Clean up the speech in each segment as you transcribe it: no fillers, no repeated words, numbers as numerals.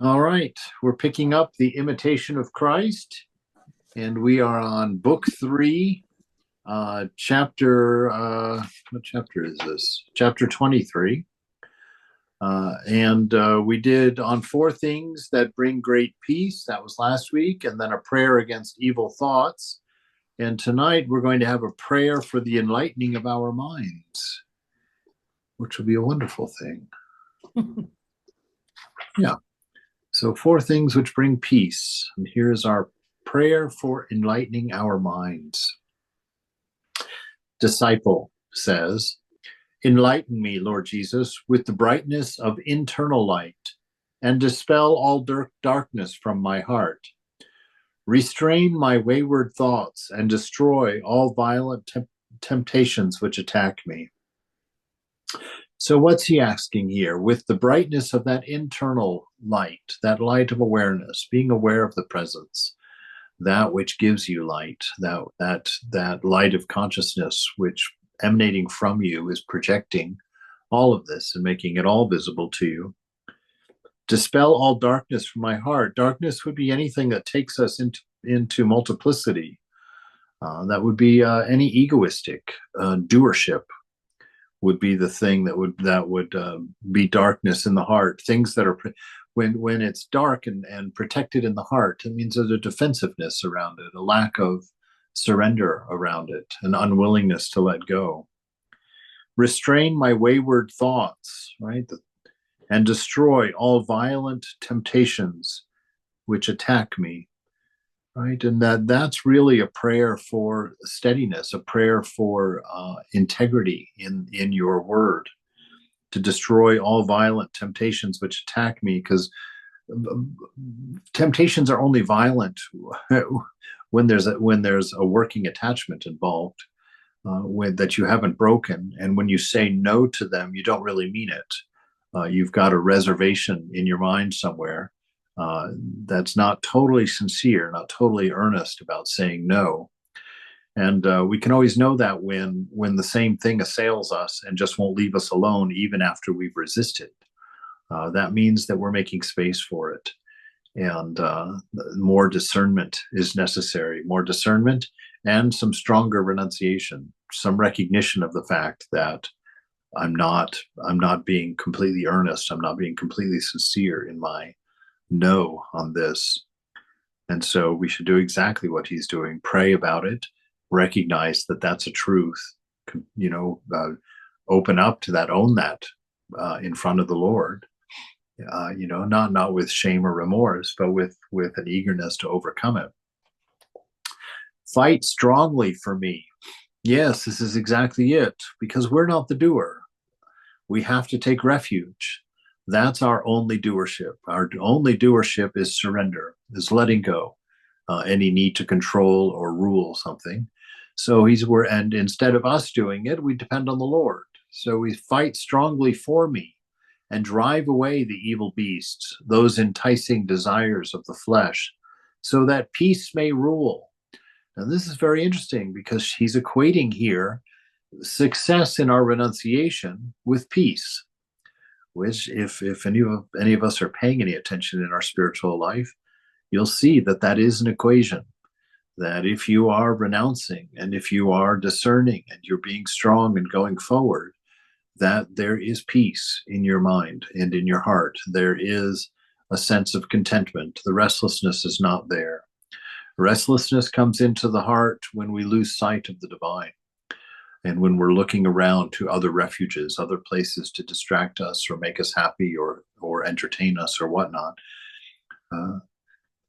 All right, we're picking up the Imitation of Christ, and we are on book 3, chapter. What chapter is this? Chapter 23. And we did on 4 things that bring great peace. That was last week, and then a prayer against evil thoughts. And tonight we're going to have a prayer for the enlightening of our minds, which will be a wonderful thing. Yeah. So 4 things which bring peace. And here's our prayer for enlightening our minds. Disciple says, enlighten me, Lord Jesus, with the brightness of internal light, and dispel all darkness from my heart. Restrain my wayward thoughts, and destroy all violent temptations which attack me. So what's he asking here? With the brightness of that internal light, that light of awareness, being aware of the presence, that which gives you light, that light of consciousness which emanating from you is projecting all of this and making it all visible to you. Dispel all darkness from my heart. Darkness would be anything that takes us into multiplicity. That would be any egoistic doership would be the thing that would be darkness in the heart. Things that are when it's dark and protected in the heart, it means there's a defensiveness around it, a lack of surrender around it, an unwillingness to let go. Restrain my wayward thoughts, right? And destroy all violent temptations which attack me, right? And that's really a prayer for steadiness, a prayer for integrity in your word, to destroy all violent temptations which attack me, because temptations are only violent when there's a working attachment involved, that you haven't broken, and when you say no to them, you don't really mean it. You've got a reservation in your mind somewhere that's not totally sincere, not totally earnest about saying no. And we can always know that when the same thing assails us and just won't leave us alone even after we've resisted. That means that we're making space for it. And more discernment is necessary, more discernment and some stronger renunciation, some recognition of the fact that I'm not being completely earnest. I'm not being completely sincere in my no on this. And so we should do exactly what he's doing. Pray about it. Recognize that that's a truth. Open up to that. Own that in front of the Lord. Not with shame or remorse, but with an eagerness to overcome it. Fight strongly for me. Yes, this is exactly it. Because we're not the doer. We have to take refuge. That's our only doership. Our only doership is surrender, is letting go any need to control or rule something. So and instead of us doing it, we depend on the Lord. So we fight strongly for me and drive away the evil beasts, those enticing desires of the flesh, so that peace may rule. Now, this is very interesting because he's equating here success in our renunciation with peace, which if any of us are paying any attention in our spiritual life, you'll see that is an equation, that if you are renouncing and if you are discerning and you're being strong and going forward, that there is peace in your mind and in your heart. There is a sense of contentment. The restlessness is not there. Restlessness comes into the heart when we lose sight of the divine. And when we're looking around to other refuges, other places to distract us or make us happy or entertain us or whatnot.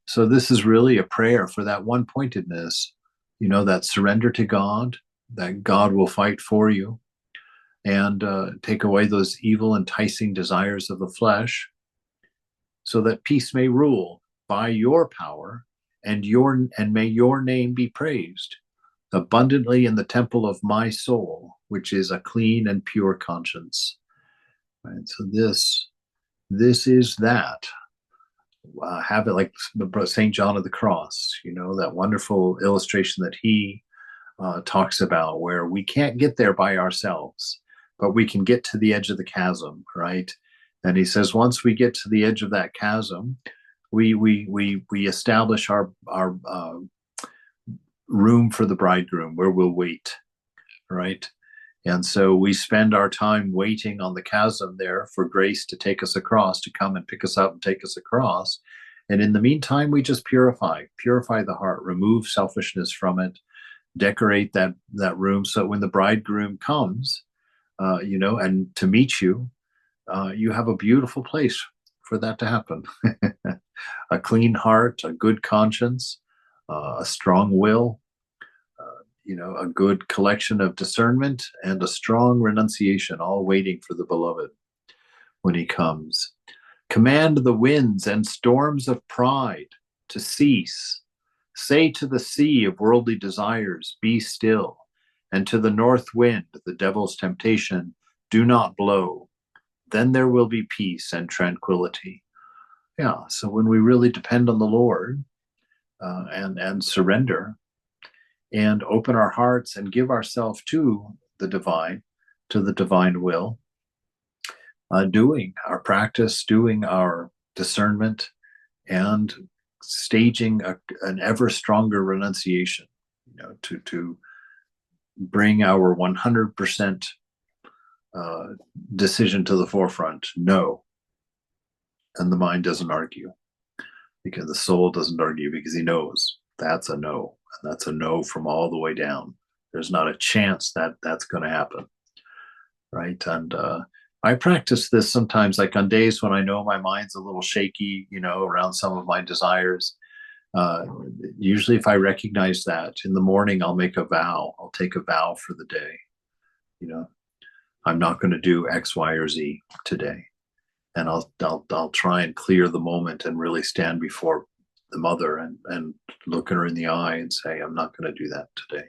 So this is really a prayer for that one-pointedness, that surrender to God, that God will fight for you and take away those evil, enticing desires of the flesh, so that peace may rule by your power, and may your name be praised abundantly in the temple of my soul, which is a clean and pure conscience. Right? So this is that. Have it like St. John of the Cross, that wonderful illustration that he talks about, where we can't get there by ourselves, but we can get to the edge of the chasm, right? And he says, once we get to the edge of that chasm, we establish our room for the bridegroom where we'll wait, right? And so we spend our time waiting on the chasm there for grace to take us across, to come and pick us up and take us across. And in the meantime, we just purify the heart, remove selfishness from it, decorate that room so when the bridegroom comes, and to meet you, you have a beautiful place for that to happen. A clean heart, a good conscience, a strong will, a good collection of discernment, and a strong renunciation, all waiting for the beloved when he comes. Command the winds and storms of pride to cease. Say to the sea of worldly desires, be still. And to the north wind, the devil's temptation, do not blow. Then there will be peace and tranquility. Yeah, so when we really depend on the Lord and surrender and open our hearts and give ourselves to the divine will, doing our practice, doing our discernment, and staging an ever stronger renunciation, to bring our 100% decision to the forefront. No. And the mind doesn't argue, because the soul doesn't argue, because he knows that's a no, and that's a no from all the way down. There's not a chance that that's going to happen, right? And I practice this sometimes, like on days when I know my mind's a little shaky, around some of my desires. Usually if I recognize that in the morning, I'll make a vow. I'll take a vow for the day. I'm not going to do X, Y, or Z today. And I'll try and clear the moment and really stand before the mother and look her in the eye and say, I'm not going to do that today.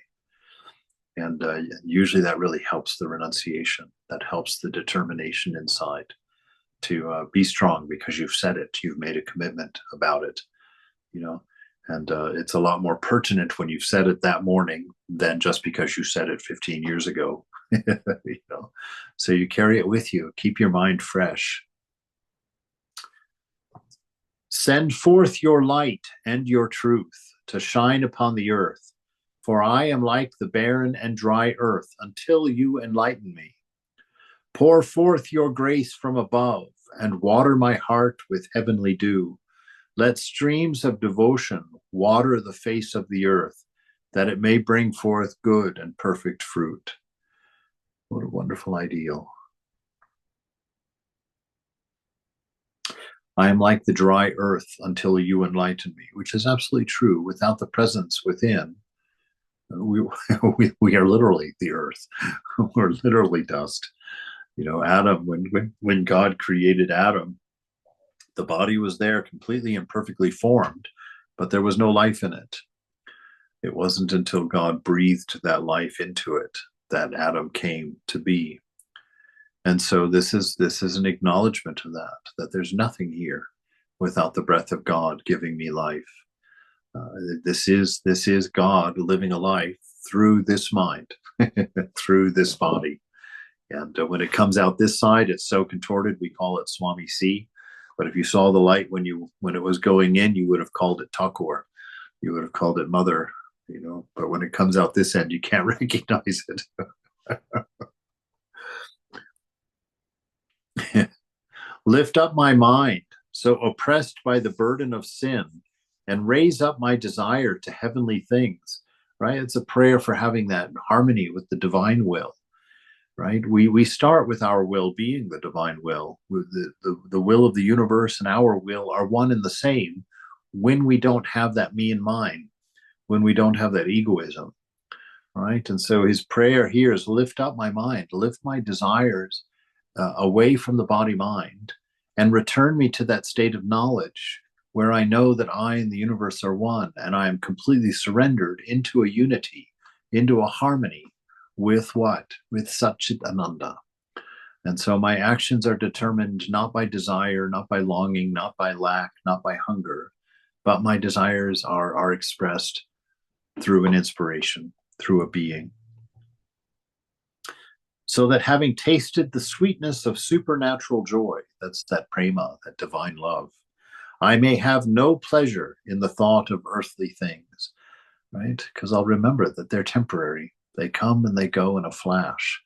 And usually that really helps the renunciation. That helps the determination inside to be strong, because you've said it, you've made a commitment about it, and it's a lot more pertinent when you've said it that morning than just because you said it 15 years ago. So you carry it with you, keep your mind fresh. Send forth your light and your truth to shine upon the earth, for I am like the barren and dry earth until you enlighten me. Pour forth your grace from above and water my heart with heavenly dew. Let streams of devotion water the face of the earth, that it may bring forth good and perfect fruit. What a wonderful ideal. I am like the dry earth until you enlighten me, which is absolutely true. Without the presence within, we are literally the earth. We're literally dust. Adam, when God created Adam, the body was there completely and perfectly formed, but there was no life in it. It wasn't until God breathed that life into it that Adam came to be. And so this is an acknowledgement of that there's nothing here without the breath of God giving me life. This is God living a life through this mind, through this body. And when it comes out this side, it's so contorted, we call it Swami C. But if you saw the light when it was going in, you would have called it Thakur. You would have called it Mother, But when it comes out this end, you can't recognize it. Lift up my mind, so oppressed by the burden of sin, and raise up my desire to heavenly things, right? It's a prayer for having that harmony with the divine will, right? We start with our will being the divine will. The will of the universe and our will are one and the same when we don't have that me in mind, when we don't have that egoism, right? And so his prayer here is lift up my mind, lift my desires away from the body mind, and return me to that state of knowledge where I know that I and the universe are one, and I am completely surrendered into a unity, into a harmony with what? With Satchit Ananda. And so my actions are determined not by desire, not by longing, not by lack, not by hunger, but my desires are expressed through an inspiration, through a being. so that having tasted the sweetness of supernatural joy, that's that prema, that divine love, I may have no pleasure in the thought of earthly things, right? Because I'll remember that they're temporary. They come and they go in a flash.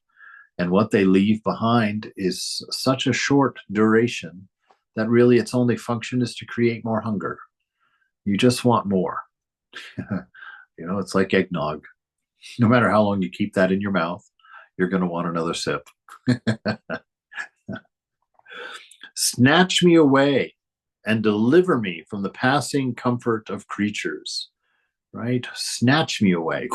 And what they leave behind is such a short duration that really its only function is to create more hunger. You just want more. It's like eggnog. No matter how long you keep that in your mouth, you're going to want another sip. Snatch me away and deliver me from the passing comfort of creatures, right? Snatch me away.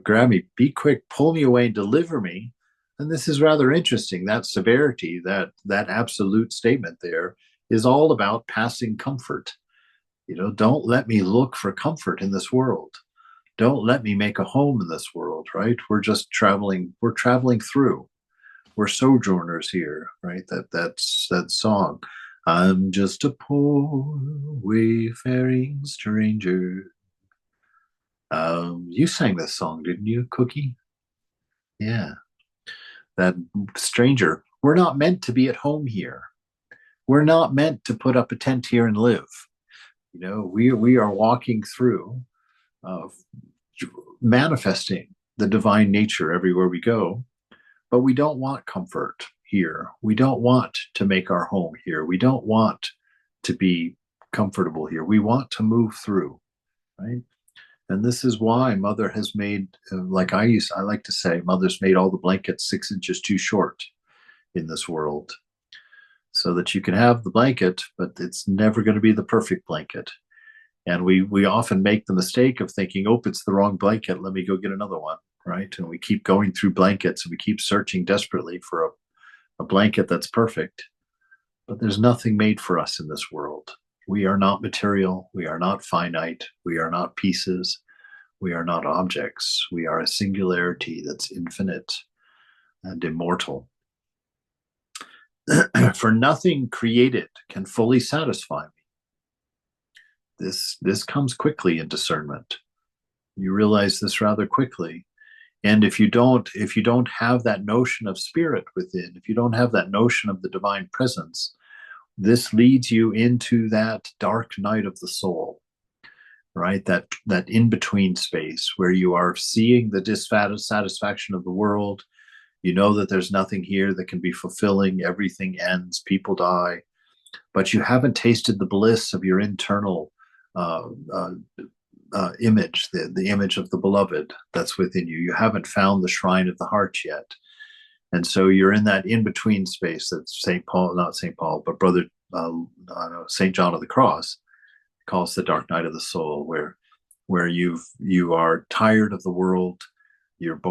Grab me, be quick, pull me away, and deliver me. And this is rather interesting. That severity, that absolute statement there is all about passing comfort. Don't let me look for comfort in this world. Don't let me make a home in this world, right? We're just traveling. We're traveling through. We're sojourners here, right? That's that song. I'm just a poor wayfaring stranger. You sang this song, didn't you, Cookie? Yeah. That stranger. We're not meant to be at home here. We're not meant to put up a tent here and live. We are walking through, manifesting the divine nature everywhere we go, but we don't want comfort here. We don't want to make our home here. We don't want to be comfortable here. We want to move through, right? And this is why Mother has made, like I like to say, Mother's made all the blankets 6 inches too short in this world, so that you can have the blanket, but it's never going to be the perfect blanket. And we often make the mistake of thinking, oh, it's the wrong blanket, let me go get another one, right? And we keep going through blankets and we keep searching desperately for a blanket that's perfect. But there's nothing made for us in this world. We are not material. We are not finite. We are not pieces. We are not objects. We are a singularity that's infinite and immortal. For nothing created can fully satisfy me. This comes quickly in discernment. You realize this rather quickly. And if you don't have that notion of spirit within, if you don't have that notion of the divine presence, this leads you into that dark night of the soul, right? That in-between space where you are seeing the dissatisfaction of the world. You know that there's nothing here that can be fulfilling. Everything ends, people die, but you haven't tasted the bliss of your internal image, the image of the beloved that's within you. You haven't found the shrine of the heart yet. And so you're in that in-between space that not St. Paul, but Brother St. John of the Cross calls the dark night of the soul, where you are tired of the world, you're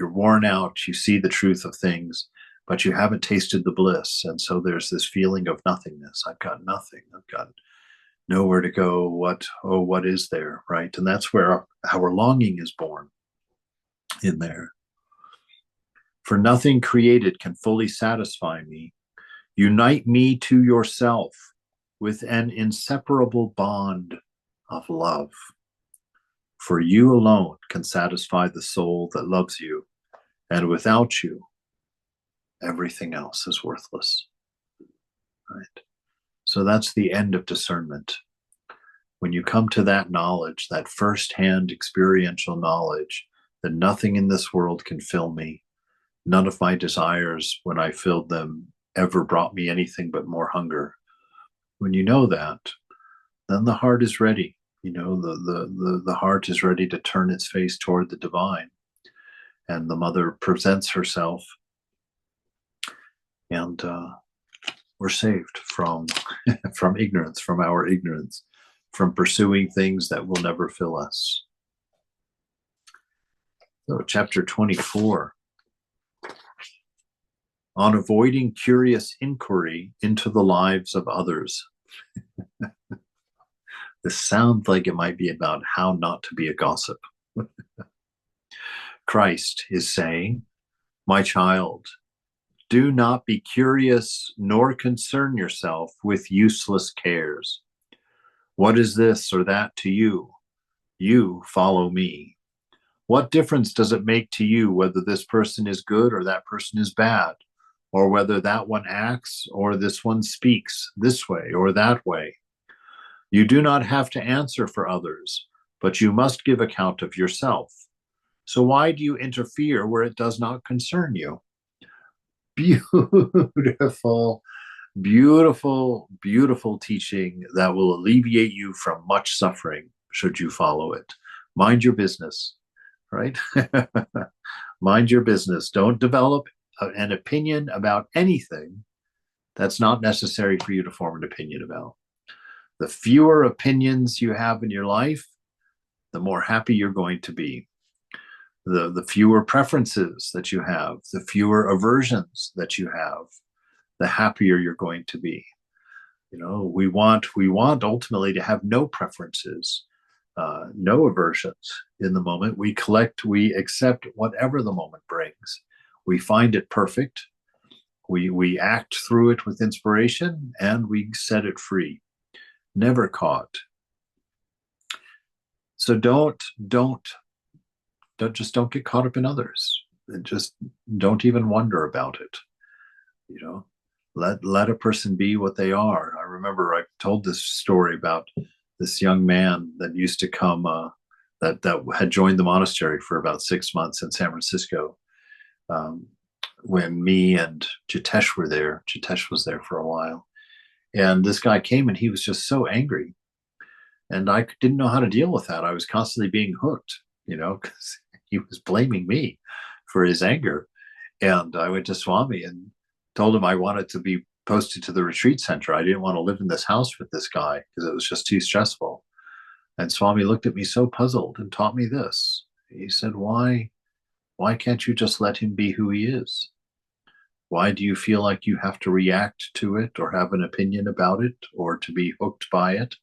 worn out, you see the truth of things, but you haven't tasted the bliss. And so there's this feeling of nothingness. I've got nothing. I've got nowhere to go. What is there, right? And that's where our longing is born, in there. For nothing created can fully satisfy me. Unite me to yourself with an inseparable bond of love. For you alone can satisfy the soul that loves you, and without you, everything else is worthless. Right? So that's the end of discernment. When you come to that knowledge, that firsthand experiential knowledge that nothing in this world can fill me, none of my desires, when I filled them, ever brought me anything but more hunger. When you know that, then the heart is ready. The heart is ready to turn its face toward the divine. And the Mother presents herself, and we're saved from ignorance, from our ignorance, from pursuing things that will never fill us. So, chapter 24. On avoiding curious inquiry into the lives of others. This sounds like it might be about how not to be a gossip. Christ is saying, my child, do not be curious nor concern yourself with useless cares. What is this or that to you? You follow me. What difference does it make to you whether this person is good or that person is bad, or whether that one acts or this one speaks this way or that way? You do not have to answer for others, but you must give account of yourself. So why do you interfere where it does not concern you? Beautiful, beautiful, beautiful teaching that will alleviate you from much suffering should you follow it. Mind your business, right? Mind your business. Don't develop an opinion about anything that's not necessary for you to form an opinion about. The fewer opinions you have in your life, the more happy you're going to be. The fewer preferences that you have, the fewer aversions that you have, the happier you're going to be. You know, we want ultimately to have no preferences, no aversions in the moment. We accept whatever the moment brings. We find it perfect. We act through it with inspiration, and we set it free. Never caught. So don't get caught up in others. And just don't even wonder about it. You know, let a person be what they are. I remember I told this story about this young man that used to come, that had joined the monastery for about 6 months in San Francisco. When me and Jitesh were there, Jitesh was there for a while, and this guy came and he was just so angry, and I didn't know how to deal with that. I was constantly being hooked, you know, because he was blaming me for his anger. And I went to Swami and told him I wanted to be posted to the retreat center. I didn't want to live in this house with this guy because it was just too stressful. And Swami looked at me so puzzled and taught me this. He said, why can't you just let him be who he is? Why do you feel like you have to react to it or have an opinion about it or to be hooked by it?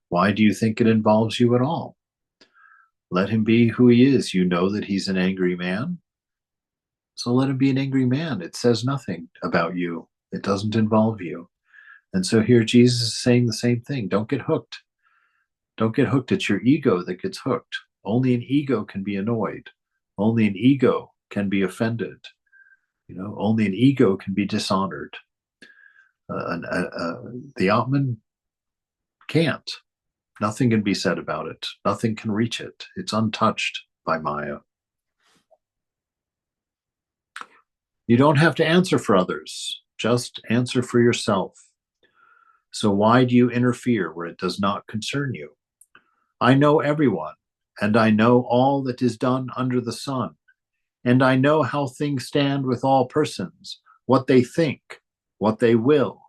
Why do you think it involves you at all? Let him be who he is. You know that he's an angry man. So let him be an angry man. It says nothing about you. It doesn't involve you. And so here Jesus is saying the same thing. Don't get hooked. Don't get hooked. It's your ego that gets hooked. Only an ego can be annoyed. Only an ego can be offended. You know, only an ego can be dishonored. The Atman can't. Nothing can be said about it. Nothing can reach it. It's untouched by Maya. You don't have to answer for others. Just answer for yourself. So why do you interfere where it does not concern you? I know everyone, and I know all that is done under the sun, and I know how things stand with all persons, what they think, what they will,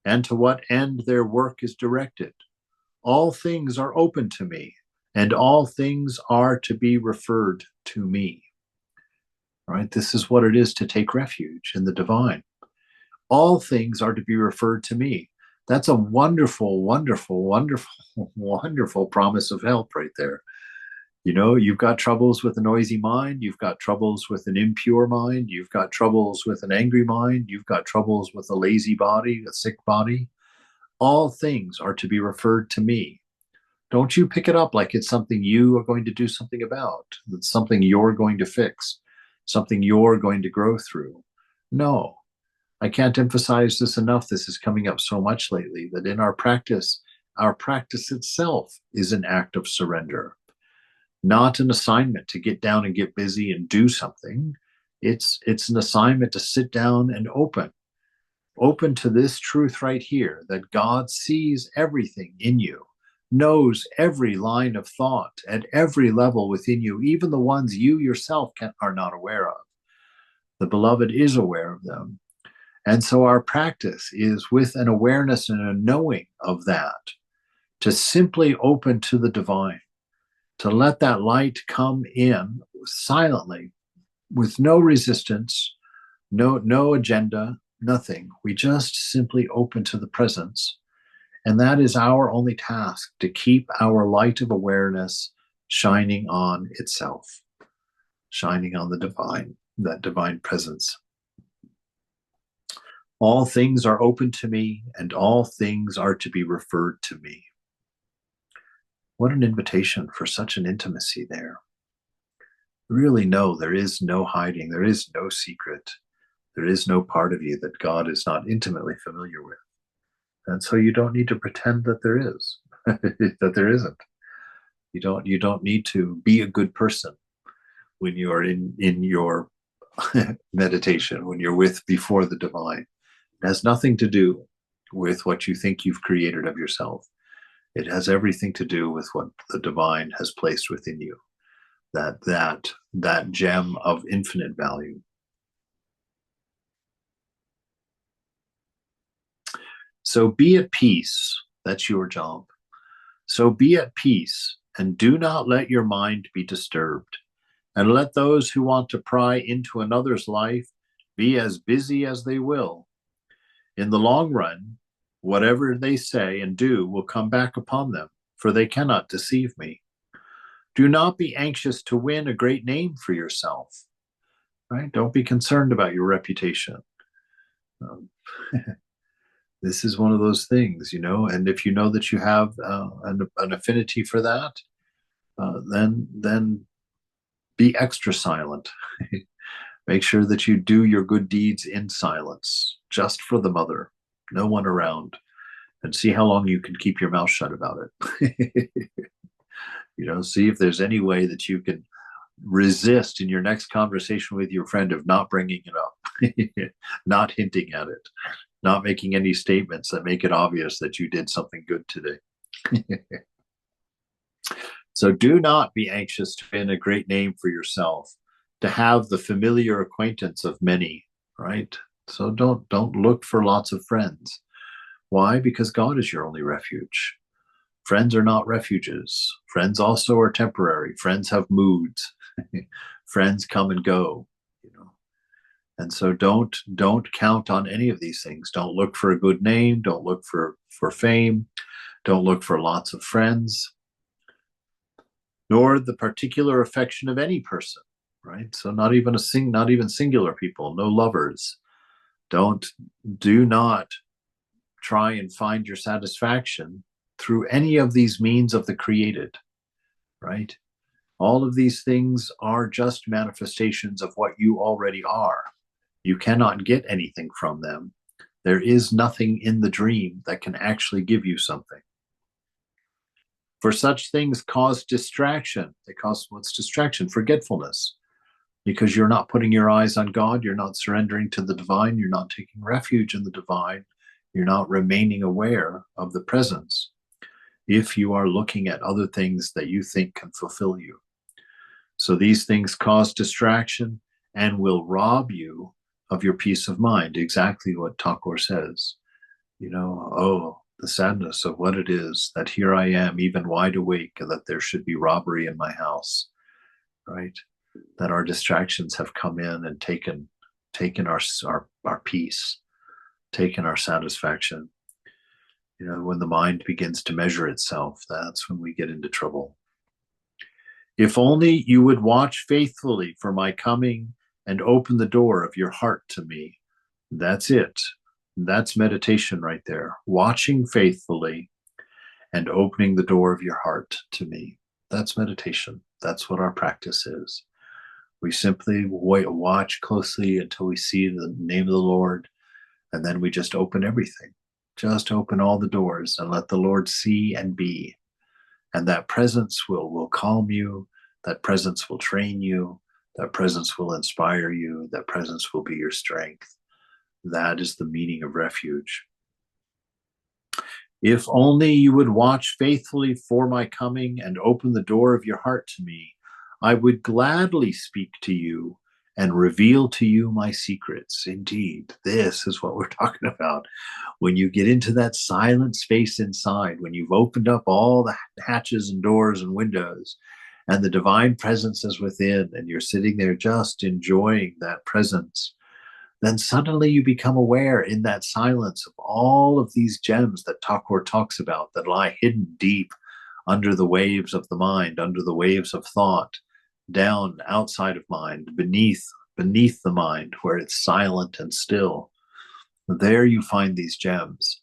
and to what end their work is directed. All things are open to me, and all things are to be referred to me. Right? This is what it is to take refuge in the divine. All things are to be referred to me. That's a wonderful, wonderful, wonderful, wonderful promise of help right there. You know, you've got troubles with a noisy mind. You've got troubles with an impure mind. You've got troubles with an angry mind. You've got troubles with a lazy body, a sick body. All things are to be referred to me. Don't you pick it up like it's something you are going to do something about. It's something you're going to fix, something you're going to grow through. No, I can't emphasize this enough. This is coming up so much lately that in our practice itself is an act of surrender, not an assignment to get down and get busy and do something. It's an assignment to sit down and open to this truth right here, that God sees everything in you, knows every line of thought at every level within you, even the ones you yourself are not aware of. The beloved is aware of them. And so our practice is with an awareness and a knowing of that, to simply open to the divine, to let that light come in silently, with no resistance, no agenda, nothing. We just simply open to the presence. And that is our only task, to keep our light of awareness shining on itself, shining on the divine, that divine presence. All things are open to me, and all things are to be referred to me. What an invitation for such an intimacy there. really know there is no hiding, there is no secret, there is no part of you that God is not intimately familiar with. And so you don't need to pretend that there is, that there isn't. You don't need to be a good person when you are in your meditation, when you're with before the divine. It has nothing to do with what you think you've created of yourself. It has everything to do with what the divine has placed within you. That gem of infinite value. So be at peace. That's your job. So be at peace and do not let your mind be disturbed. And let those who want to pry into another's life be as busy as they will. In the long run, whatever they say and do will come back upon them, for they cannot deceive me. Do not be anxious to win a great name for yourself, right? Don't be concerned about your reputation. Um, this is one of those things, and if you know that you have an affinity for that, then be extra silent. Make sure that you do your good deeds in silence, just for the mother, no one around, and see how long you can keep your mouth shut about it. See if there's any way that you can resist in your next conversation with your friend of not bringing it up, not hinting at it, not making any statements that make it obvious that you did something good today. So do not be anxious to win a great name for yourself, to have the familiar acquaintance of many, right? So don't look for lots of friends. Why? Because God is your only refuge. Friends are not refuges. Friends also are temporary. Friends have moods. Friends come and go, And so don't count on any of these things. Don't look for a good name. Don't look for fame. Don't look for lots of friends, nor the particular affection of any person, right? So not even singular people, no lovers. Do not try and find your satisfaction through any of these means of the created, right? All of these things are just manifestations of what you already are. You cannot get anything from them. There is nothing in the dream that can actually give you something. For such things cause distraction. They cause what's distraction? Forgetfulness. Because you're not putting your eyes on God, you're not surrendering to the divine, you're not taking refuge in the divine, you're not remaining aware of the presence if you are looking at other things that you think can fulfill you. So these things cause distraction and will rob you of your peace of mind. Exactly what Thakur says. The sadness of what it is that here I am, even wide awake, and that there should be robbery in my house, right? That our distractions have come in and taken our peace, taken our satisfaction. When the mind begins to measure itself, that's when we get into trouble. If only you would watch faithfully for my coming and open the door of your heart to me. That's it. That's meditation right there. Watching faithfully and opening the door of your heart to me. That's meditation. That's what our practice is. We simply watch closely until we see the name of the Lord, and then we just open everything. Just open all the doors and let the Lord see and be. And that presence will calm you. That presence will train you. That presence will inspire you. That presence will be your strength. That is the meaning of refuge. If only you would watch faithfully for my coming and open the door of your heart to me, I would gladly speak to you and reveal to you my secrets. Indeed, this is what we're talking about. When you get into that silent space inside, when you've opened up all the hatches and doors and windows, and the divine presence is within, and you're sitting there just enjoying that presence, then suddenly you become aware in that silence of all of these gems that Thakur talks about that lie hidden deep under the waves of the mind, under the waves of thought, down outside of mind, beneath the mind, where it's silent and still. There you find these gems.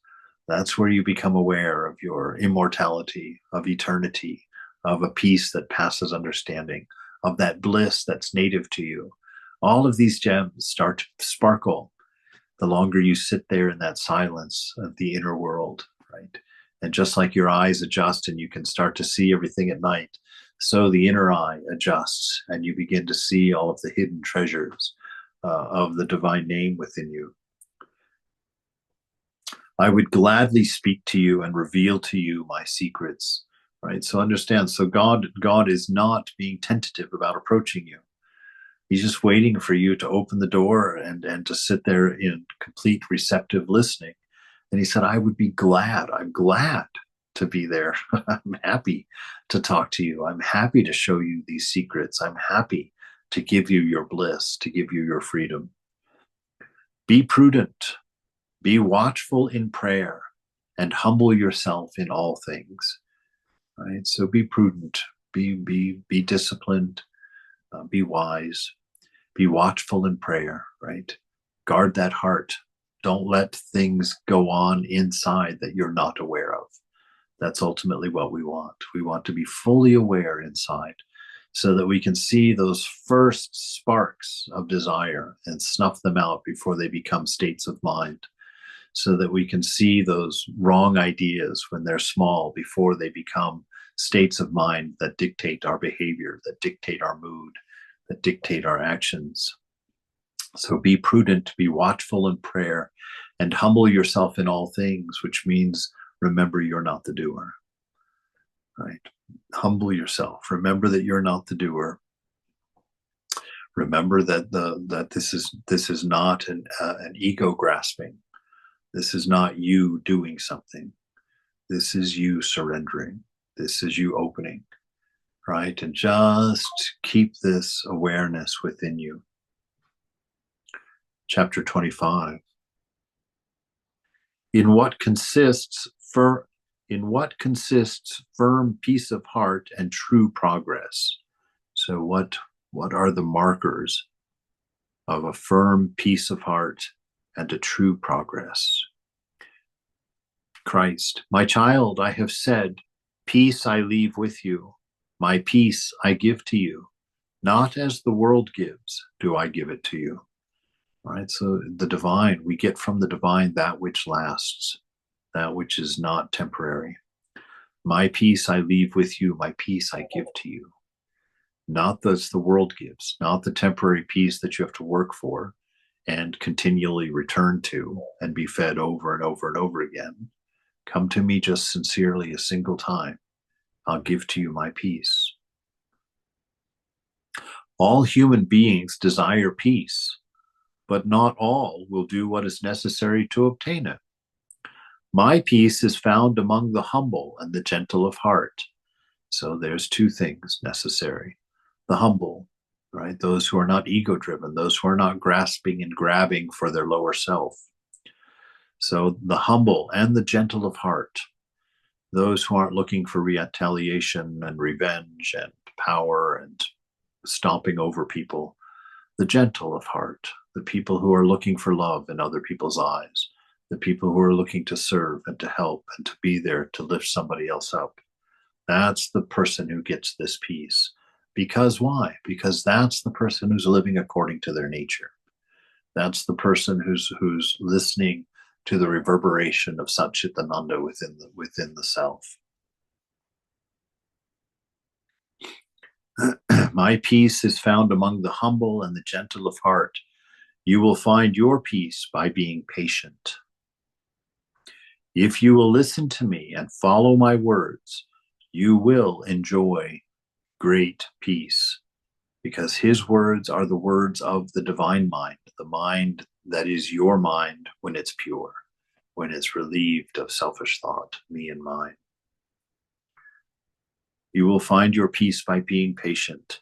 That's where you become aware of your immortality, of eternity, of a peace that passes understanding, of that bliss that's native to you. All of these gems start to sparkle the longer you sit there in that silence of the inner world, right? And just like your eyes adjust and you can start to see everything at night, so the inner eye adjusts and you begin to see all of the hidden treasures of the divine name within you. I would gladly speak to you and reveal to you my secrets, right? So understand, so God is not being tentative about approaching you. He's just waiting for you to open the door and to sit there in complete receptive listening. And he said, I would be glad. I'm glad to be there. I'm happy to talk to you. I'm happy to show you these secrets. I'm happy to give you your bliss, to give you your freedom. Be prudent. Be watchful in prayer and humble yourself in all things. Right? So be prudent. Be disciplined. Be wise, be watchful in prayer, right? Guard that heart. Don't let things go on inside that you're not aware of. That's ultimately what we want. We want to be fully aware inside so that we can see those first sparks of desire and snuff them out before they become states of mind, so that we can see those wrong ideas when they're small before they become states of mind that dictate our behavior, that dictate our mood, that dictate our actions. So be prudent, be watchful in prayer, and humble yourself in all things, which means remember you're not the doer, right? Humble yourself. Remember that you're not the doer. Remember that this is not an ego grasping. This is not you doing something. This is you surrendering. This is you opening, right? And just keep this awareness within you. Chapter 25. In what consists firm peace of heart and true progress? So what are the markers of a firm peace of heart and a true progress? Christ, my child, I have said, peace I leave with you. My peace I give to you. Not as the world gives, do I give it to you. All right, so the divine, we get from the divine that which lasts, that which is not temporary. My peace I leave with you. My peace I give to you. Not as the world gives, not the temporary peace that you have to work for and continually return to and be fed over and over and over again. Come to me just sincerely a single time. I'll give to you my peace. All human beings desire peace, but not all will do what is necessary to obtain it. My peace is found among the humble and the gentle of heart. So there's two things necessary. The humble, right? Those who are not ego-driven, those who are not grasping and grabbing for their lower self. So the humble and the gentle of heart, those who aren't looking for retaliation and revenge and power and stomping over people. The gentle of heart, the people who are looking for love in other people's eyes, the people who are looking to serve and to help and to be there to lift somebody else up. That's the person who gets this peace. Because why? Because that's the person who's living according to their nature. That's the person who's listening to the reverberation of Satchitananda within the self. My peace is found among the humble and the gentle of heart. You will find your peace by being patient. If you will listen to me and follow my words, you will enjoy great peace, because his words are the words of the divine mind, the mind that is your mind when it's pure, when it's relieved of selfish thought, me and mine. You will find your peace by being patient,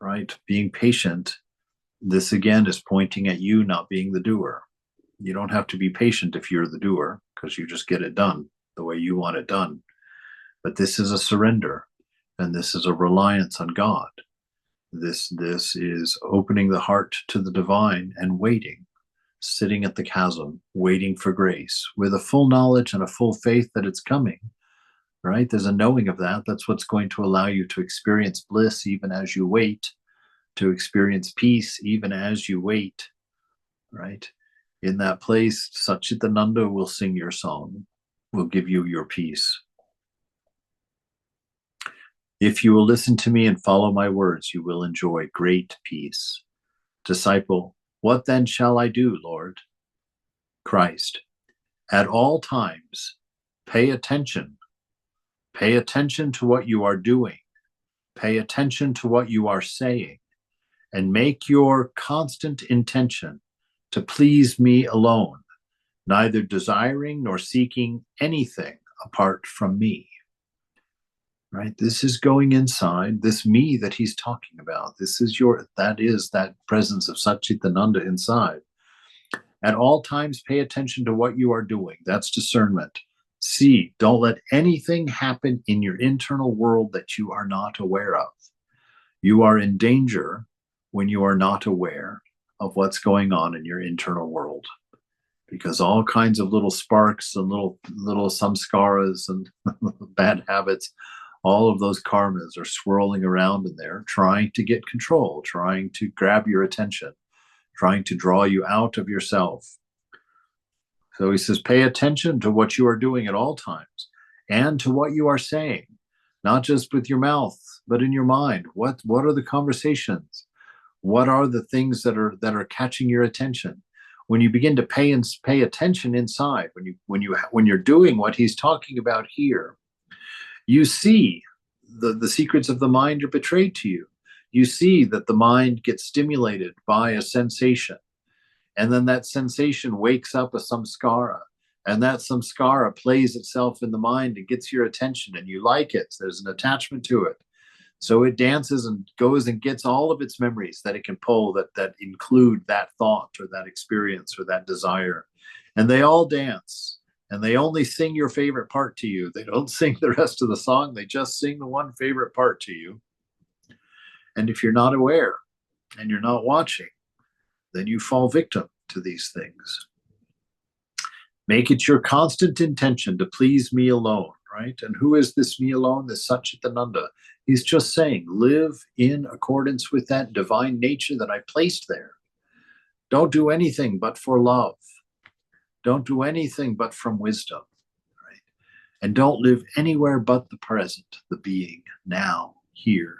right? Being patient, this again is pointing at you not being the doer. You don't have to be patient if you're the doer, because you just get it done the way you want it done. But this is a surrender, and this is a reliance on God. This is opening the heart to the divine and waiting, sitting at the chasm, waiting for grace, with a full knowledge and a full faith that it's coming, right? There's a knowing of that. That's what's going to allow you to experience bliss even as you wait, to experience peace even as you wait, right? In that place, Satchitananda will sing your song, will give you your peace. If you will listen to me and follow my words, you will enjoy great peace. Disciple, what then shall I do, Lord? Christ, at all times, pay attention. Pay attention to what you are doing. Pay attention to what you are saying, and make your constant intention to please me alone, neither desiring nor seeking anything apart from me. Right? This is going inside, this me that he's talking about. That is that presence of Satchitananda inside. At all times, pay attention to what you are doing. That's discernment. See, don't let anything happen in your internal world that you are not aware of. You are in danger when you are not aware of what's going on in your internal world, because all kinds of little sparks and little samskaras and bad habits, all of those karmas are swirling around in there, trying to get control, trying to grab your attention, trying to draw you out of yourself. So he says, pay attention to what you are doing at all times and to what you are saying, not just with your mouth, but in your mind. What are the conversations? What are the things that are catching your attention? When you begin to pay attention inside, when you're doing what he's talking about here, you see the secrets of the mind are betrayed to you. You see that the mind gets stimulated by a sensation, and then that sensation wakes up a samskara, and that samskara plays itself in the mind and gets your attention, and you like it. There's an attachment to it. So it dances and goes and gets all of its memories that it can pull that include that thought or that experience or that desire. And they all dance. And they only sing your favorite part to you. They don't sing the rest of the song. They just sing the one favorite part to you. And if you're not aware and you're not watching, then you fall victim to these things. Make it your constant intention to please me alone, right? And who is this me alone? This Satchitananda. He's just saying, live in accordance with that divine nature that I placed there. Don't do anything but for love. Don't do anything but from wisdom, right? And don't live anywhere but the present, the being, now, here.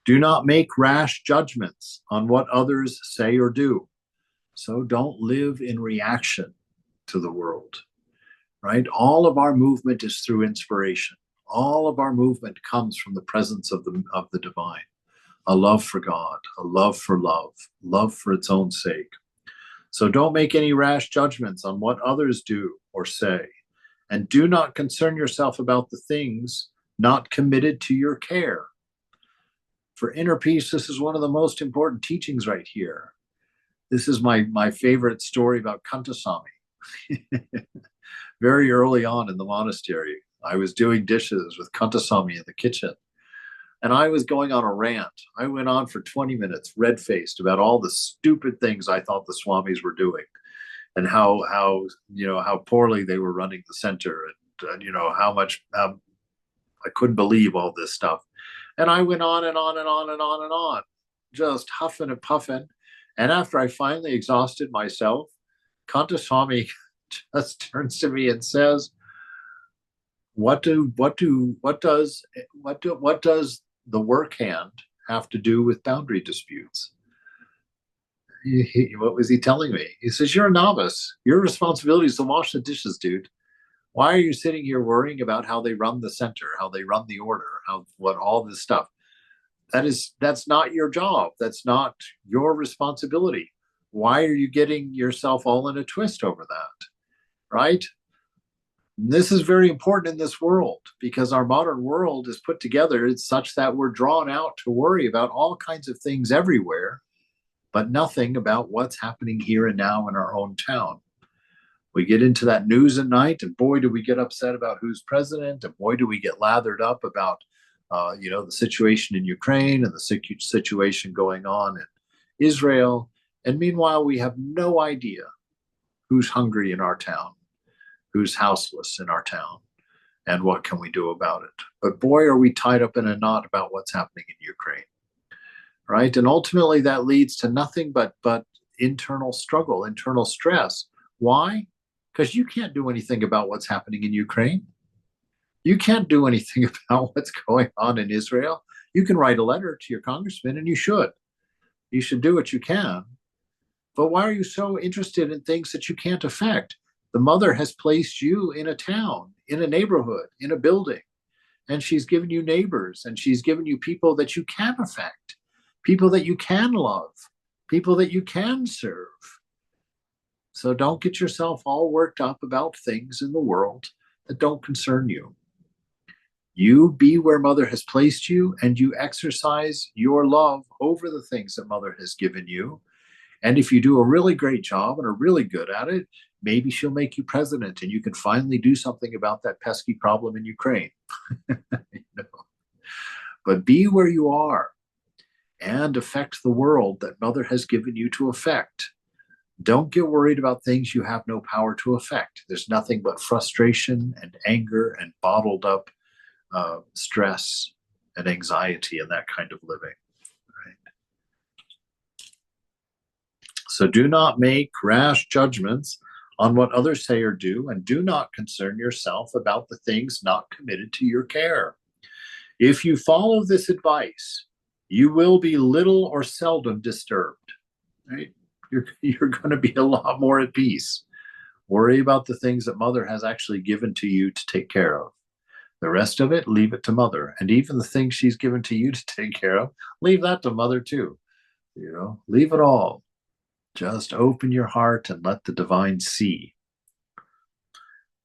Do not make rash judgments on what others say or do. So don't live in reaction to the world, right? All of our movement is through inspiration. All of our movement comes from the presence of the divine. A love for God, a love for love for its own sake. So don't make any rash judgments on what others do or say, and do not concern yourself about the things not committed to your care. For inner peace, this is one of the most important teachings right here. This is my favorite story about Kantasami. Very early on in the monastery, I was doing dishes with Kantasami in the kitchen. And I was going on a rant. I went on for 20 minutes, red-faced, about all the stupid things I thought the swamis were doing, and how poorly they were running the center, and how much I couldn't believe all this stuff. And I went on and on and on and on and on, just huffing and puffing. And after I finally exhausted myself, Kantaswami just turns to me and says, "What does the work hand have to do with boundary disputes?" What was he telling me? He says, "You're a novice. Your responsibility is to wash the dishes, dude. Why are you sitting here worrying about how they run the center, how they run the order, what all this stuff? That's not your job. That's not your responsibility. Why are you getting yourself all in a twist over that?" Right? This is very important in this world, because our modern world is put together. It's such that we're drawn out to worry about all kinds of things everywhere, but nothing about what's happening here and now in our own town. We get into that news at night, and boy, do we get upset about who's president, and boy, do we get lathered up about the situation in Ukraine and the situation going on in Israel. And meanwhile, we have no idea who's hungry in our town. who's houseless in our town, and what can we do about it? But boy, are we tied up in a knot about what's happening in Ukraine, right? And ultimately, that leads to nothing but internal struggle, internal stress. Why? Because you can't do anything about what's happening in Ukraine. You can't do anything about what's going on in Israel. You can write a letter to your congressman, and you should. You should do what you can. But why are you so interested in things that you can't affect? The mother has placed you in a town, in a neighborhood, in a building, and she's given you neighbors, and she's given you people that you can affect, people that you can love, people that you can serve. So don't get yourself all worked up about things in the world that don't concern you. You be where Mother has placed you, and you exercise your love over the things that Mother has given you. And if you do a really great job and are really good at it, maybe she'll make you president and you can finally do something about that pesky problem in Ukraine. You know? But be where you are and affect the world that Mother has given you to affect. Don't get worried about things you have no power to affect. There's nothing but frustration and anger and bottled up stress and anxiety in that kind of living. So do not make rash judgments on what others say or do, and do not concern yourself about the things not committed to your care. If you follow this advice, you will be little or seldom disturbed. Right? You're going to be a lot more at peace. Worry about the things that Mother has actually given to you to take care of. The rest of it, leave it to Mother. And even the things she's given to you to take care of, leave that to Mother too. You know, leave it all. Just open your heart and let the divine see.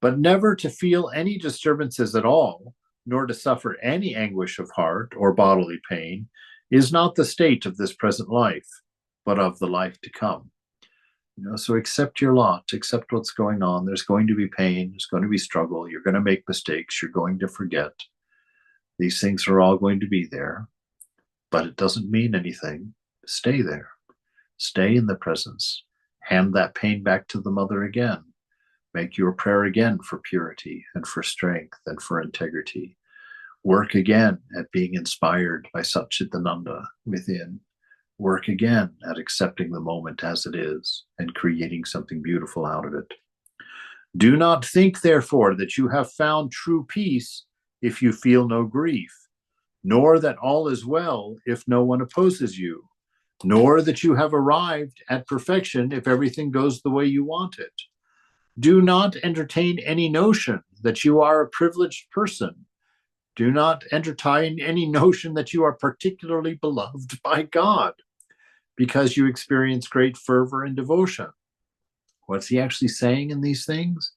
But never to feel any disturbances at all, nor to suffer any anguish of heart or bodily pain, is not the state of this present life, but of the life to come. You know, so accept your lot, accept what's going on. There's going to be pain, there's going to be struggle, you're going to make mistakes, you're going to forget. These things are all going to be there, but it doesn't mean anything. Stay there. Stay in the presence. Hand that pain back to the Mother again. Make your prayer again for purity and for strength and for integrity. Work again at being inspired by Satchitananda within. Work again at accepting the moment as it is and creating something beautiful out of it. Do not think, therefore, that you have found true peace if you feel no grief, nor that all is well if no one opposes you, nor that you have arrived at perfection if everything goes the way you want it. Do not entertain any notion that you are a privileged person. Do not entertain any notion that you are particularly beloved by God because you experience great fervor and devotion. What's he actually saying in these things?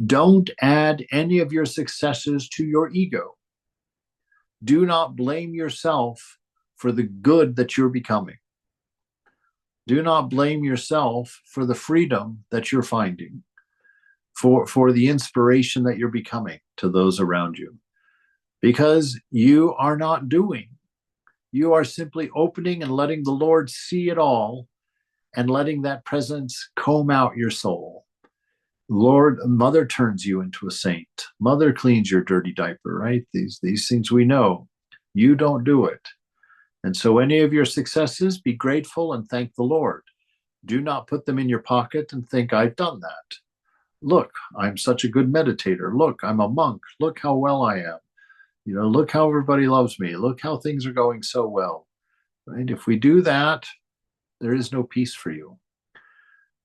Don't add any of your successes to your ego. Do not blame yourself for the good that you're becoming. Do not blame yourself for the freedom that you're finding, for the inspiration that you're becoming to those around you. Because you are not doing. You are simply opening and letting the Lord see it all and letting that presence comb out your soul. Lord, Mother turns you into a saint. Mother cleans your dirty diaper, right? These things we know. You don't do it. And so any of your successes, be grateful and thank the Lord. Do not put them in your pocket and think, I've done that. Look, I'm such a good meditator. Look, I'm a monk. Look how well I am. You know, look how everybody loves me. Look how things are going so well. Right? If we do that, there is no peace for you.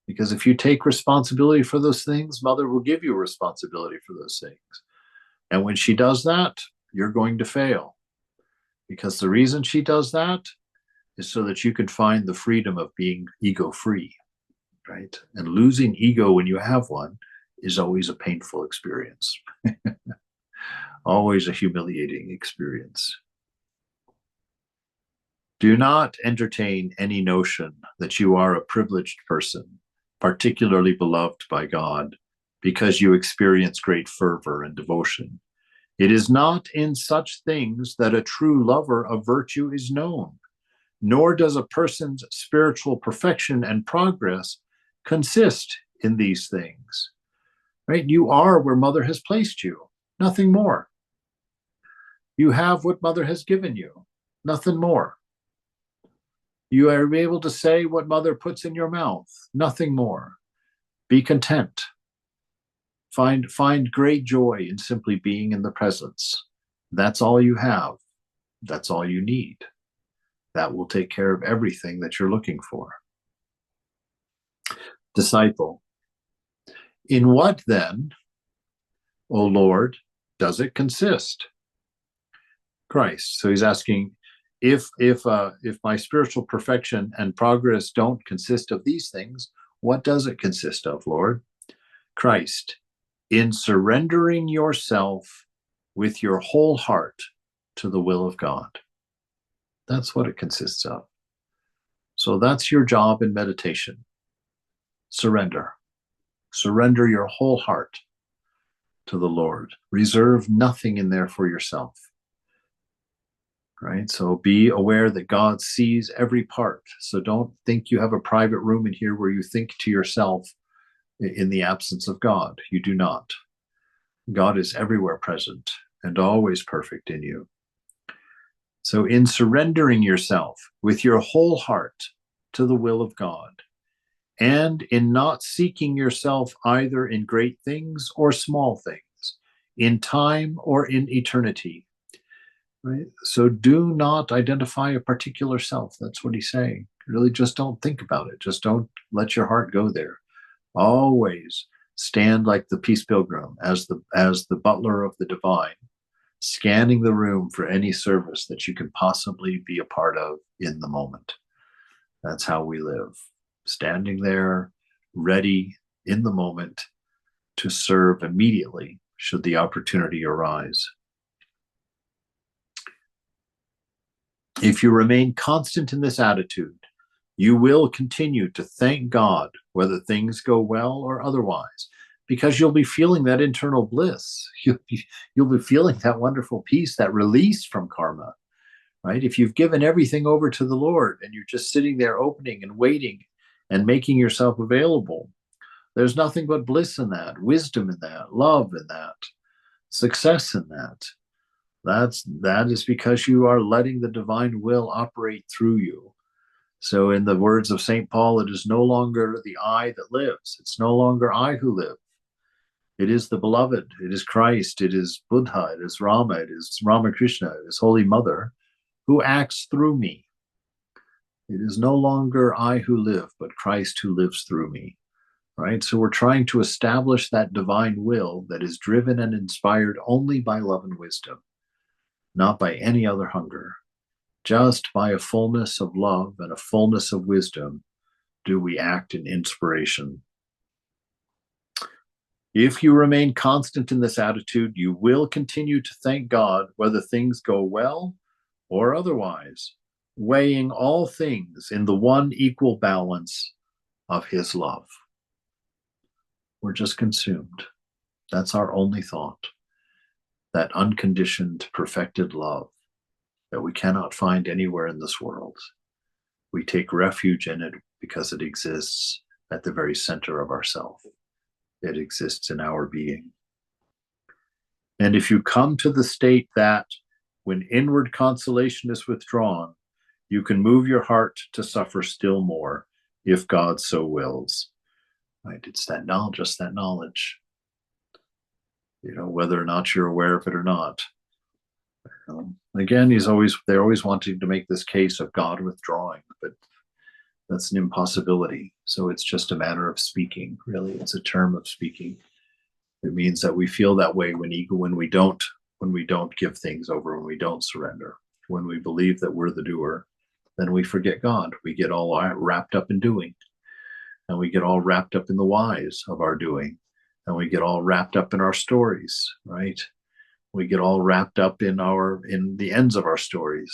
Because if you take responsibility for those things, Mother will give you responsibility for those things. And when she does that, you're going to fail. Because the reason she does that is so that you can find the freedom of being ego-free, right? And losing ego when you have one is always a painful experience. Always a humiliating experience. Do not entertain any notion that you are a privileged person, particularly beloved by God, because you experience great fervor and devotion. It is not in such things that a true lover of virtue is known, nor does a person's spiritual perfection and progress consist in these things. right? You are where mother has placed you, nothing more. You have what mother has given you, nothing more. You are able to say what mother puts in your mouth, nothing more. Be content. Find great joy in simply being in the presence. That's all you have. That's all you need. That will take care of everything that you're looking for. Disciple. In what then, O Lord, does it consist? Christ. So he's asking, if my spiritual perfection and progress don't consist of these things, what does it consist of, Lord? Christ. In surrendering yourself with your whole heart to the will of God. That's what it consists of. So that's your job in meditation. Surrender. Surrender your whole heart to the Lord. Reserve nothing in there for yourself. Right? So be aware that God sees every part. So don't think you have a private room in here where you think to yourself in the absence of God. You do not. God is everywhere present and always perfect in you. So in surrendering yourself with your whole heart to the will of God, and in not seeking yourself either in great things or small things, in time or in eternity, right? So do not identify a particular self. That's what he's saying. Really just don't think about it. Just don't let your heart go there. Always stand like the peace pilgrim as the butler of the divine, scanning the room for any service that you can possibly be a part of in the moment. That's how we live. Standing there, ready in the moment to serve immediately should the opportunity arise. If you remain constant in this attitude, you will continue to thank God whether things go well or otherwise, because you'll be feeling that internal bliss. You'll be feeling that wonderful peace, that release from karma, right? If you've given everything over to the Lord and you're just sitting there opening and waiting and making yourself available, there's nothing but bliss in that, wisdom in that, love in that, success in that. That is because you are letting the divine will operate through you. So in the words of St. Paul, it is no longer the I that lives. It's no longer I who live. It is the beloved. It is Christ. It is Buddha. It is Rama. It is Ramakrishna. It is Holy Mother who acts through me. It is no longer I who live, but Christ who lives through me. Right? So we're trying to establish that divine will that is driven and inspired only by love and wisdom, not by any other hunger. Just by a fullness of love and a fullness of wisdom do we act in inspiration. If you remain constant in this attitude, you will continue to thank God whether things go well or otherwise, weighing all things in the one equal balance of his love. We're just consumed. That's our only thought. That unconditioned, perfected love that we cannot find anywhere in this world. We take refuge in it because it exists at the very center of ourself. It exists in our being. And if you come to the state that when inward consolation is withdrawn, you can move your heart to suffer still more if God so wills. Right? It's that knowledge, just that knowledge. Whether or not you're aware of it or not. Again, they're always wanting to make this case of God withdrawing, but that's an impossibility. So it's just a matter of speaking. Really, it's a term of speaking. It means that we feel that way when we don't give things over, when we don't surrender, when we believe that we're the doer, then we forget God. We get all wrapped up in doing, and we get all wrapped up in the whys of our doing, and we get all wrapped up in our stories, right? We get all wrapped up in the ends of our stories.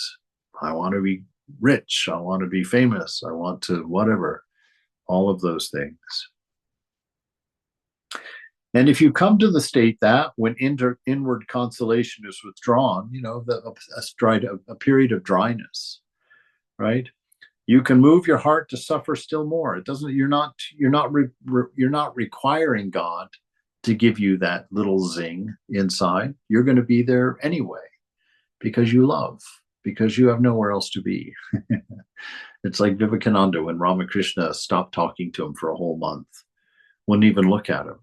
I want to be rich. I want to be famous. I want to whatever, all of those things. And if you come to the state that when inward consolation is withdrawn, a period of dryness, right? You can move your heart to suffer still more. It doesn't. You're not requiring God to give you that little zing inside. You're going to be there anyway because you love, because you have nowhere else to be. It's like Vivekananda when Ramakrishna stopped talking to him for a whole month, wouldn't even look at him.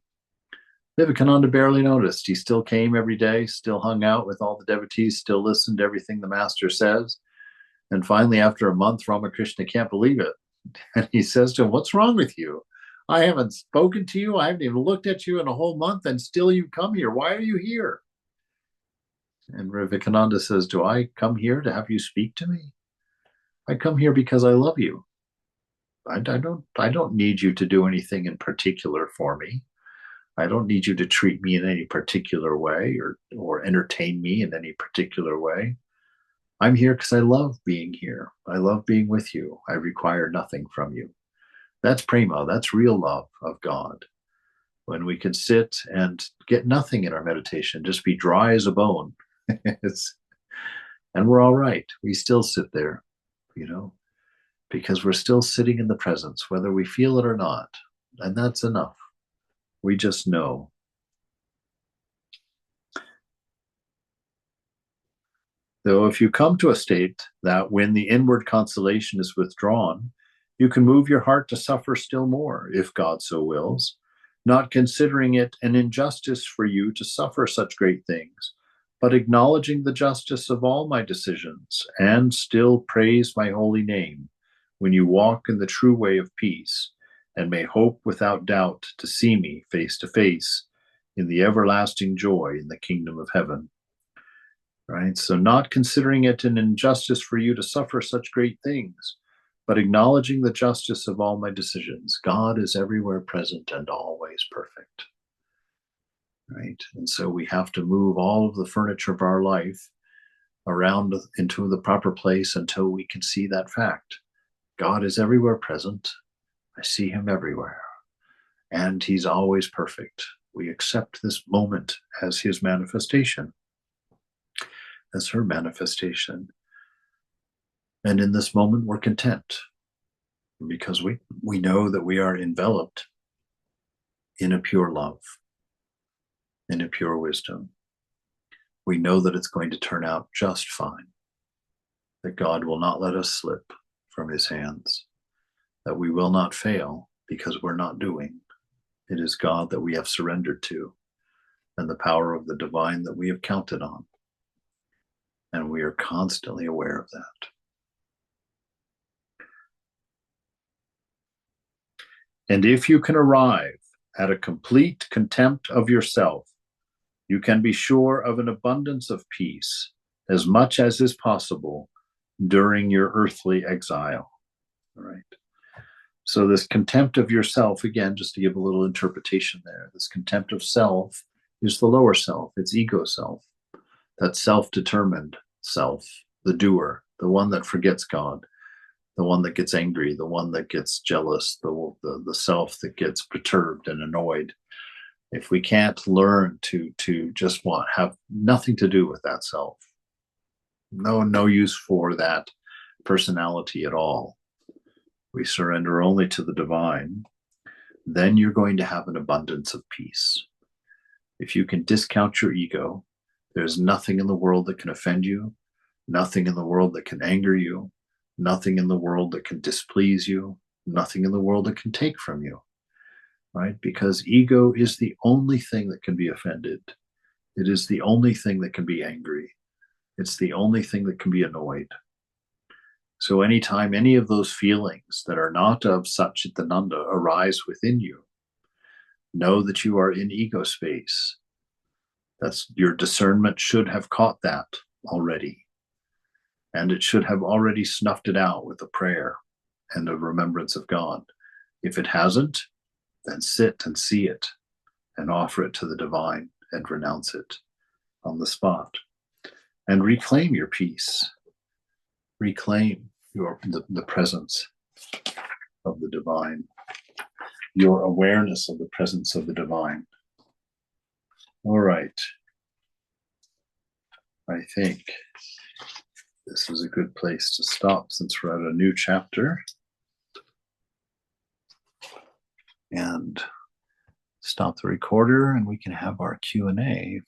Vivekananda barely noticed. He still came every day, still hung out with all the devotees, still listened to everything the master says. And finally, after a month, Ramakrishna can't believe it. And he says to him, "What's wrong with you? I haven't spoken to you. I haven't even looked at you in a whole month, and still you come here. Why are you here?" And Vivekananda says, "Do I come here to have you speak to me? I come here because I love you. I don't need you to do anything in particular for me. I don't need you to treat me in any particular way or entertain me in any particular way. I'm here because I love being here. I love being with you. I require nothing from you." That's prema. That's real love of God. When we can sit and get nothing in our meditation, just be dry as a bone. And we're all right. We still sit there, because we're still sitting in the presence, whether we feel it or not. And that's enough. We just know. Though if you come to a state that when the inward consolation is withdrawn, you can move your heart to suffer still more, if God so wills, not considering it an injustice for you to suffer such great things, but acknowledging the justice of all my decisions, and still praise my holy name, when you walk in the true way of peace, and may hope without doubt to see me face to face in the everlasting joy in the kingdom of heaven. Right? So not considering it an injustice for you to suffer such great things, but acknowledging the justice of all my decisions. God is everywhere present and always perfect. Right? And so we have to move all of the furniture of our life around into the proper place until we can see that fact. God is everywhere present. I see him everywhere. And he's always perfect. We accept this moment as his manifestation, as her manifestation. And in this moment, we're content because we know that we are enveloped in a pure love, in a pure wisdom. We know that it's going to turn out just fine, that God will not let us slip from his hands, that we will not fail because we're not doing. It is God that we have surrendered to, and the power of the divine that we have counted on. And we are constantly aware of that. And if you can arrive at a complete contempt of yourself, you can be sure of an abundance of peace, as much as is possible during your earthly exile. All right. So this contempt of yourself, again, just to give a little interpretation there, this contempt of self is the lower self, it's ego self, that self-determined self, the doer, the one that forgets God, the one that gets angry, the one that gets jealous, the self that gets perturbed and annoyed. If we can't learn to just have nothing to do with that self, no use for that personality at all, we surrender only to the divine, then you're going to have an abundance of peace. If you can discount your ego, there's nothing in the world that can offend you, nothing in the world that can anger you, nothing in the world that can displease you, nothing in the world that can take from you, right? Because ego is the only thing that can be offended. It is the only thing that can be angry. It's the only thing that can be annoyed. So anytime any of those feelings that are not of Satchitananda arise within you, know that you are in ego space. That's your discernment should have caught that already. And it should have already snuffed it out with a prayer and a remembrance of God. If it hasn't, then sit and see it and offer it to the divine and renounce it on the spot. And reclaim your peace. Reclaim the presence of the divine, your awareness of the presence of the divine. All right. I think this is a good place to stop since we're at a new chapter. And stop the recorder and we can have our Q&A.